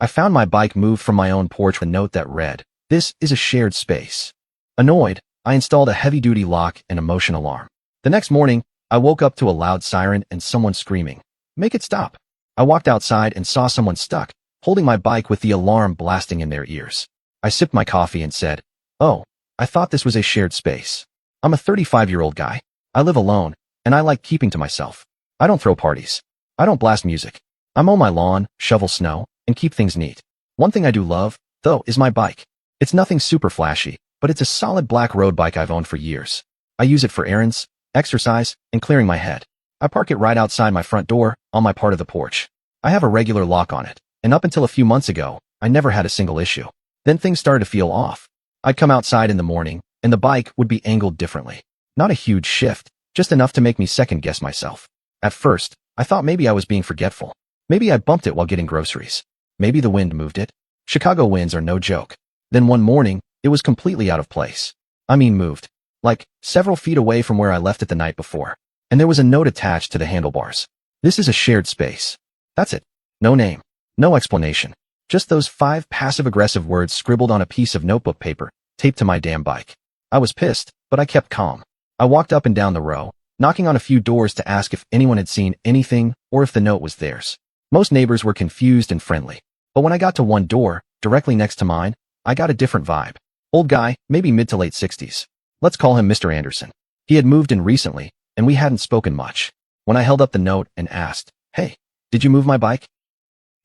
I found my bike moved from my own porch with a note that read, "This is a shared space." Annoyed, I installed a heavy-duty lock and a motion alarm. The next morning, I woke up to a loud siren and someone screaming, "Make it stop." I walked outside and saw someone stuck, holding my bike with the alarm blasting in their ears. I sipped my coffee and said, "Oh, I thought this was a shared space. I'm a 35-year-old guy. I live alone, and I like keeping to myself. I don't throw parties. I don't blast music. I mow my lawn, shovel snow, and keep things neat. One thing I do love, though, is my bike. It's nothing super flashy, but it's a solid black road bike I've owned for years. I use it for errands, exercise, and clearing my head. I park it right outside my front door, on my part of the porch. I have a regular lock on it, and up until a few months ago, I never had a single issue. Then things started to feel off. I'd come outside in the morning, and the bike would be angled differently. Not a huge shift, just enough to make me second-guess myself. At first, I thought maybe I was being forgetful. Maybe I bumped it while getting groceries. Maybe the wind moved it. Chicago winds are no joke. Then one morning, it was completely out of place. I mean moved. Like, several feet away from where I left it the night before. And there was a note attached to the handlebars. "This is a shared space." That's it. No name. No explanation. Just those 5 passive-aggressive words scribbled on a piece of notebook paper, taped to my damn bike. I was pissed, but I kept calm. I walked up and down the row, knocking on a few doors to ask if anyone had seen anything or if the note was theirs. Most neighbors were confused and friendly. But when I got to one door, directly next to mine, I got a different vibe. Old guy, maybe mid to late 60s. Let's call him Mr. Anderson. He had moved in recently, and we hadn't spoken much. When I held up the note and asked, "Hey, did you move my bike?"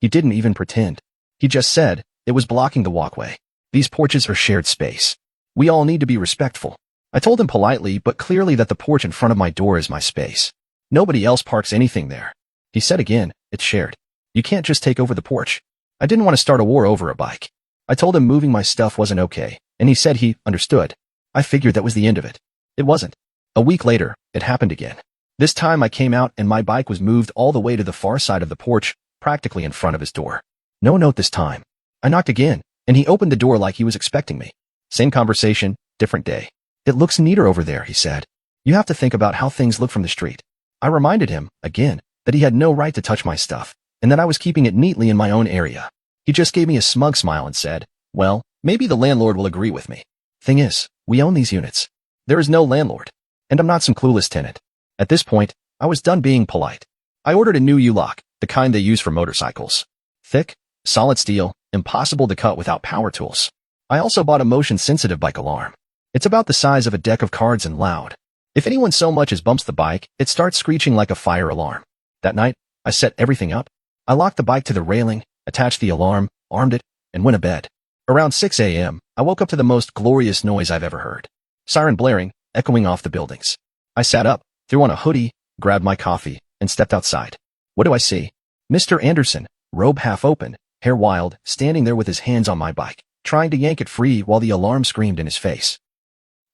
He didn't even pretend. He just said, "It was blocking the walkway. These porches are shared space. We all need to be respectful." I told him politely but clearly that the porch in front of my door is my space. Nobody else parks anything there. He said again, "It's shared. You can't just take over the porch." I didn't want to start a war over a bike. I told him moving my stuff wasn't okay, and he said he understood. I figured that was the end of it. It wasn't. A week later, it happened again. This time I came out and my bike was moved all the way to the far side of the porch, practically in front of his door. No note this time. I knocked again, and he opened the door like he was expecting me. Same conversation, different day. "It looks neater over there," he said. "You have to think about how things look from the street." I reminded him, again, that he had no right to touch my stuff, and that I was keeping it neatly in my own area. He just gave me a smug smile and said, "Well, maybe the landlord will agree with me. Thing is, we own these units. There is no landlord, and I'm not some clueless tenant." At this point, I was done being polite. I ordered a new U-lock, the kind they use for motorcycles. Thick, solid steel, impossible to cut without power tools. I also bought a motion-sensitive bike alarm. It's about the size of a deck of cards and loud. If anyone so much as bumps the bike, it starts screeching like a fire alarm. That night, I set everything up. I locked the bike to the railing, attached the alarm, armed it, and went to bed. Around 6 a.m., I woke up to the most glorious noise I've ever heard. Siren blaring, echoing off the buildings. I sat up, threw on a hoodie, grabbed my coffee, and stepped outside. What do I see? Mr. Anderson, robe half open, hair wild, standing there with his hands on my bike, trying to yank it free while the alarm screamed in his face.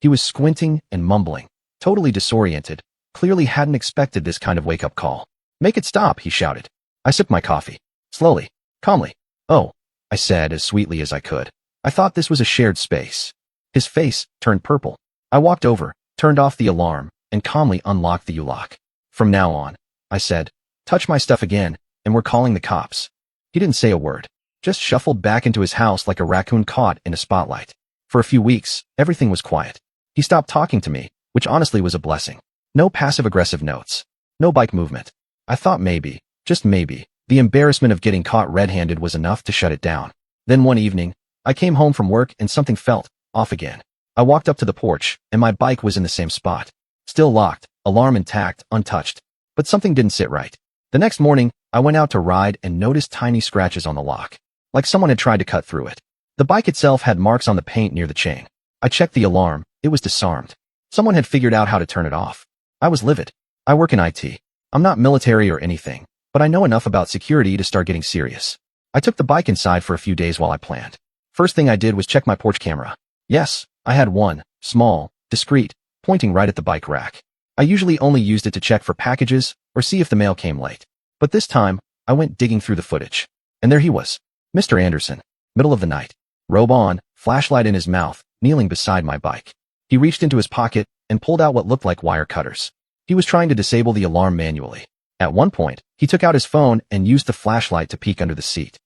He was squinting and mumbling, totally disoriented, clearly hadn't expected this kind of wake-up call. "Make it stop," he shouted. I sipped my coffee. Slowly, calmly. "Oh," I said as sweetly as I could. "I thought this was a shared space." His face turned purple. I walked over, turned off the alarm, and calmly unlocked the U-lock. "From now on," I said, "touch my stuff again, and we're calling the cops." He didn't say a word, just shuffled back into his house like a raccoon caught in a spotlight. For a few weeks, everything was quiet. He stopped talking to me, which honestly was a blessing. No passive-aggressive notes. No bike movement. I thought maybe, just maybe, the embarrassment of getting caught red-handed was enough to shut it down. Then one evening, I came home from work and something felt off again. I walked up to the porch, and my bike was in the same spot. Still locked, alarm intact, untouched. But something didn't sit right. The next morning, I went out to ride and noticed tiny scratches on the lock, like someone had tried to cut through it. The bike itself had marks on the paint near the chain. I checked the alarm. It was disarmed. Someone had figured out how to turn it off. I was livid. I work in IT. I'm not military or anything, but I know enough about security to start getting serious. I took the bike inside for a few days while I planned. First thing I did was check my porch camera. Yes, I had one, small, discreet, pointing right at the bike rack. I usually only used it to check for packages or see if the mail came late. But this time, I went digging through the footage. And there he was, Mr. Anderson, middle of the night, robe on, flashlight in his mouth, kneeling beside my bike. He reached into his pocket and pulled out what looked like wire cutters. He was trying to disable the alarm manually. At one point, he took out his phone and used the flashlight to peek under the seat.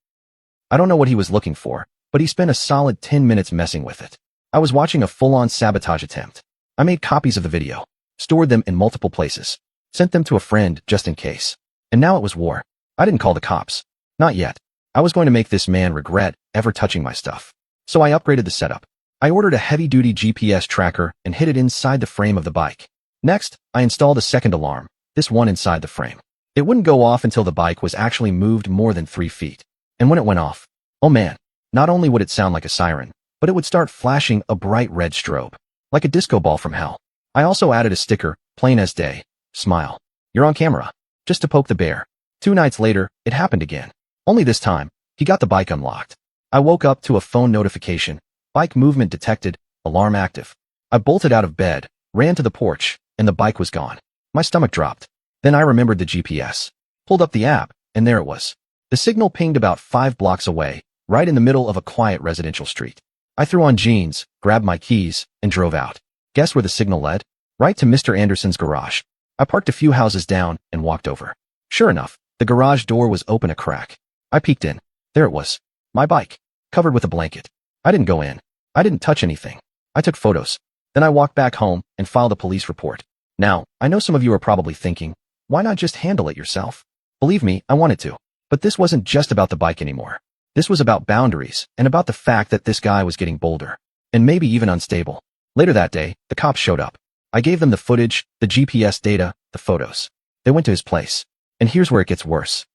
I don't know what he was looking for, but he spent a solid 10 minutes messing with it. I was watching a full-on sabotage attempt. I made copies of the video, stored them in multiple places, sent them to a friend just in case. And now it was war. I didn't call the cops. Not yet. I was going to make this man regret ever touching my stuff. So I upgraded the setup. I ordered a heavy-duty GPS tracker and hid it inside the frame of the bike. Next, I installed a second alarm, this one inside the frame. It wouldn't go off until the bike was actually moved more than 3 feet. And when it went off, oh man, not only would it sound like a siren, but it would start flashing a bright red strobe, like a disco ball from hell. I also added a sticker, plain as day, smile. You're on camera. Just to poke the bear. 2 nights later, it happened again. Only this time, he got the bike unlocked. I woke up to a phone notification. Bike movement detected, alarm active. I bolted out of bed, ran to the porch, and the bike was gone. My stomach dropped. Then I remembered the GPS. Pulled up the app, and there it was. The signal pinged about 5 blocks away, right in the middle of a quiet residential street. I threw on jeans, grabbed my keys, and drove out. Guess where the signal led? Right to Mr. Anderson's garage. I parked a few houses down and walked over. Sure enough, the garage door was open a crack. I peeked in. There it was. My bike, covered with a blanket. I didn't go in. I didn't touch anything. I took photos. Then I walked back home and filed a police report. Now, I know some of you are probably thinking, why not just handle it yourself? Believe me, I wanted to. But this wasn't just about the bike anymore. This was about boundaries and about the fact that this guy was getting bolder. And maybe even unstable. Later that day, the cops showed up. I gave them the footage, the GPS data, the photos. They went to his place. And here's where it gets worse.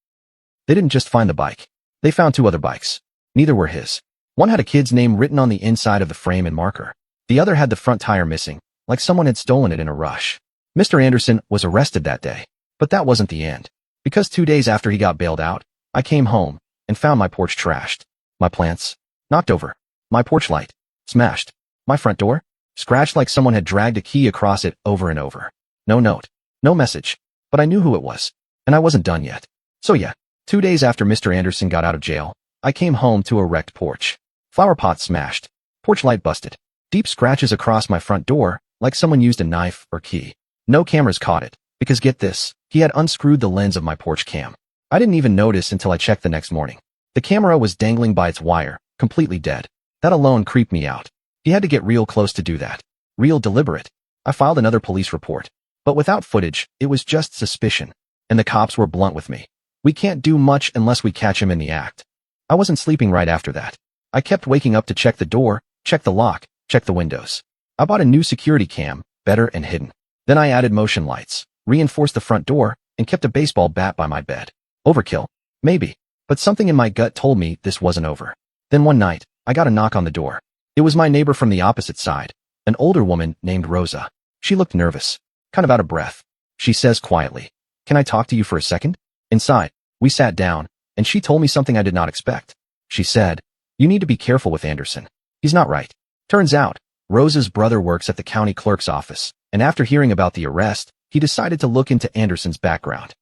They didn't just find the bike. They found 2 other bikes. Neither were his. One had a kid's name written on the inside of the frame and marker. The other had the front tire missing, like someone had stolen it in a rush. Mr. Anderson was arrested that day. But that wasn't the end. Because 2 days after he got bailed out, I came home and found my porch trashed. My plants knocked over. My porch light smashed. My front door scratched like someone had dragged a key across it over and over. No note. No message. But I knew who it was. And I wasn't done yet. So yeah, 2 days after Mr. Anderson got out of jail, I came home to a wrecked porch. Flower pot smashed. Porch light busted. Deep scratches across my front door, like someone used a knife or key. No cameras caught it, because get this, he had unscrewed the lens of my porch cam. I didn't even notice until I checked the next morning. The camera was dangling by its wire, completely dead. That alone creeped me out. He had to get real close to do that. Real deliberate. I filed another police report. But without footage, it was just suspicion. And the cops were blunt with me. We can't do much unless we catch him in the act. I wasn't sleeping right after that. I kept waking up to check the door, check the lock, check the windows. I bought a new security cam, better and hidden. Then I added motion lights, reinforced the front door, and kept a baseball bat by my bed. Overkill? Maybe. But something in my gut told me this wasn't over. Then one night, I got a knock on the door. It was my neighbor from the opposite side, an older woman named Rosa. She looked nervous, kind of out of breath. She says quietly, "Can I talk to you for a second?" Inside, we sat down, and she told me something I did not expect. She said, "You need to be careful with Anderson. He's not right." Turns out, Rosa's brother works at the county clerk's office, and after hearing about the arrest, he decided to look into Anderson's background.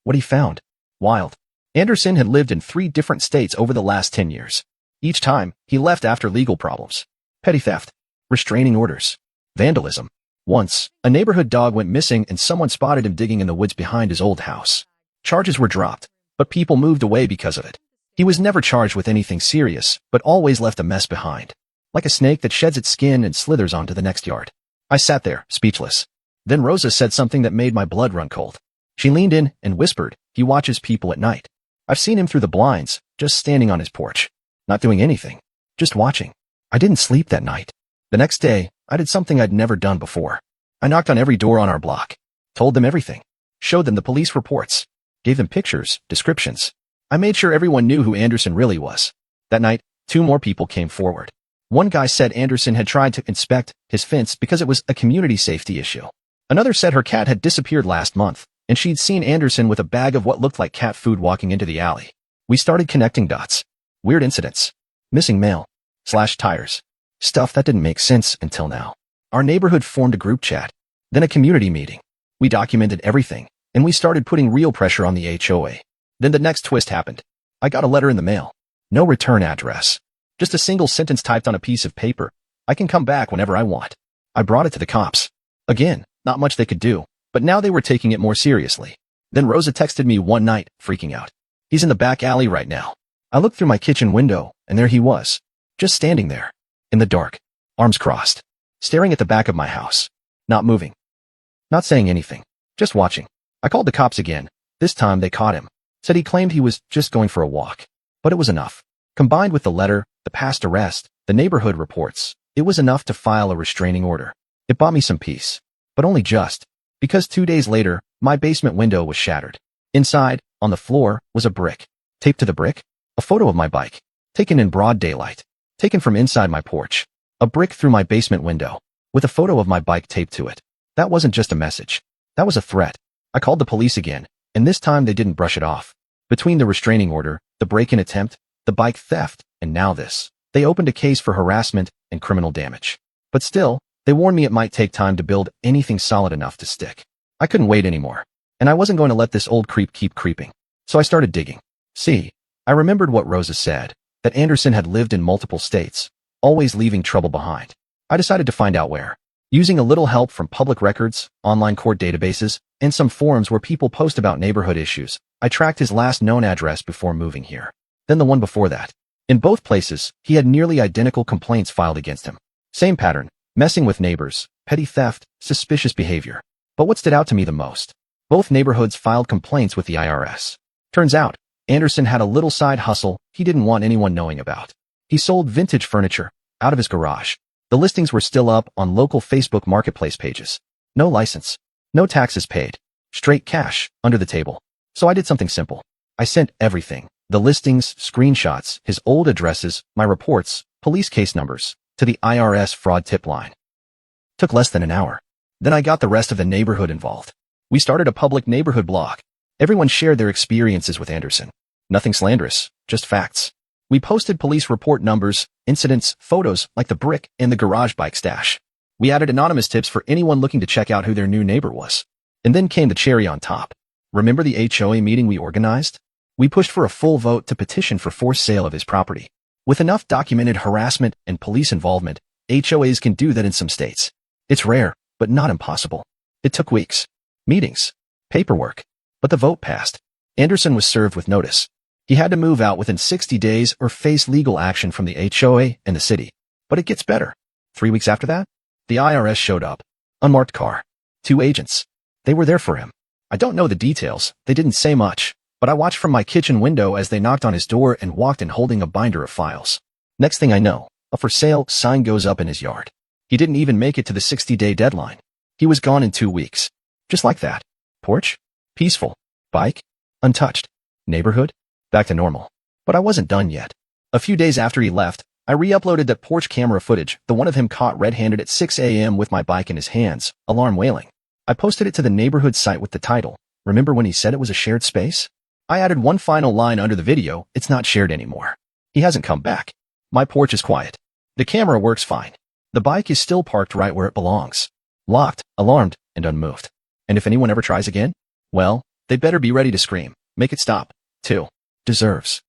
What he found? Wild. Anderson had lived in 3 different states over the last 10 years. Each time, he left after legal problems. Petty theft. Restraining orders. Vandalism. Once, a neighborhood dog went missing and someone spotted him digging in the woods behind his old house. Charges were dropped, but people moved away because of it. He was never charged with anything serious, but always left a mess behind. Like a snake that sheds its skin and slithers onto the next yard. I sat there, speechless. Then Rosa said something that made my blood run cold. She leaned in and whispered, "He watches people at night. I've seen him through the blinds, just standing on his porch. Not doing anything. Just watching." I didn't sleep that night. The next day, I did something I'd never done before. I knocked on every door on our block. Told them everything. Showed them the police reports. Gave them pictures, descriptions. I made sure everyone knew who Anderson really was. That night, 2 more people came forward. One guy said Anderson had tried to inspect his fence because it was a community safety issue. Another said her cat had disappeared last month, and she'd seen Anderson with a bag of what looked like cat food walking into the alley. We started connecting dots. Weird incidents. Missing mail. Slashed tires. Stuff that didn't make sense until now. Our neighborhood formed a group chat. Then a community meeting. We documented everything, and we started putting real pressure on the HOA. Then the next twist happened. I got a letter in the mail. No return address. Just a single sentence typed on a piece of paper. "I can come back whenever I want." I brought it to the cops. Again, not much they could do, but now they were taking it more seriously. Then Rosa texted me one night, freaking out. "He's in the back alley right now. I looked through my kitchen window, and there he was, just standing there, in the dark, arms crossed, staring at the back of my house, not moving, not saying anything, just watching. I called the cops again. This time they caught him. Said he claimed he was just going for a walk. But it was enough. Combined with the letter, the past arrest, the neighborhood reports, it was enough to file a restraining order. It bought me some peace. But only just. Because 2 days later, my basement window was shattered. Inside, on the floor, was a brick. Taped to the brick? A photo of my bike. Taken in broad daylight. Taken from inside my porch. A brick through my basement window. With a photo of my bike taped to it. That wasn't just a message. That was a threat. I called the police again, and this time they didn't brush it off. Between the restraining order, the break-in attempt, the bike theft, and now this, they opened a case for harassment and criminal damage. But still, they warned me it might take time to build anything solid enough to stick. I couldn't wait anymore, and I wasn't going to let this old creep keep creeping. So I started digging. See, I remembered what Rosa said, that Anderson had lived in multiple states, always leaving trouble behind. I decided to find out where. Using a little help from public records, online court databases, and some forums where people post about neighborhood issues, I tracked his last known address before moving here. Then the one before that. In both places, he had nearly identical complaints filed against him. Same pattern, messing with neighbors, petty theft, suspicious behavior. But what stood out to me the most? Both neighborhoods filed complaints with the IRS. Turns out, Anderson had a little side hustle he didn't want anyone knowing about. He sold vintage furniture out of his garage. The listings were still up on local Facebook marketplace pages. No license. No taxes paid. Straight cash, under the table. So I did something simple. I sent everything. The listings, screenshots, his old addresses, my reports, police case numbers, to the IRS fraud tip line. Took less than an hour. Then I got the rest of the neighborhood involved. We started a public neighborhood blog. Everyone shared their experiences with Anderson. Nothing slanderous, just facts. We posted police report numbers, incidents, photos like the brick and the garage bike stash. We added anonymous tips for anyone looking to check out who their new neighbor was. And then came the cherry on top. Remember the HOA meeting we organized? We pushed for a full vote to petition for forced sale of his property. With enough documented harassment and police involvement, HOAs can do that in some states. It's rare, but not impossible. It took weeks. Meetings. Paperwork. But the vote passed. Anderson was served with notice. He had to move out within 60 days or face legal action from the HOA and the city. But it gets better. 3 weeks after that, the IRS showed up. Unmarked car. 2 agents. They were there for him. I don't know the details. They didn't say much. But I watched from my kitchen window as they knocked on his door and walked in holding a binder of files. Next thing I know, a for sale sign goes up in his yard. He didn't even make it to the 60-day deadline. He was gone in 2 weeks. Just like that. Porch? Peaceful. Bike? Untouched. Neighborhood? Back to normal. But I wasn't done yet. A few days after he left, I re-uploaded that porch camera footage, the one of him caught red-handed at 6 a.m. with my bike in his hands, alarm wailing. I posted it to the neighborhood site with the title, "Remember when he said it was a shared space?" I added one final line under the video, "It's not shared anymore." He hasn't come back. My porch is quiet. The camera works fine. The bike is still parked right where it belongs. Locked, alarmed, and unmoved. And if anyone ever tries again, well, they better be ready to scream. Make it stop, too. Deserves.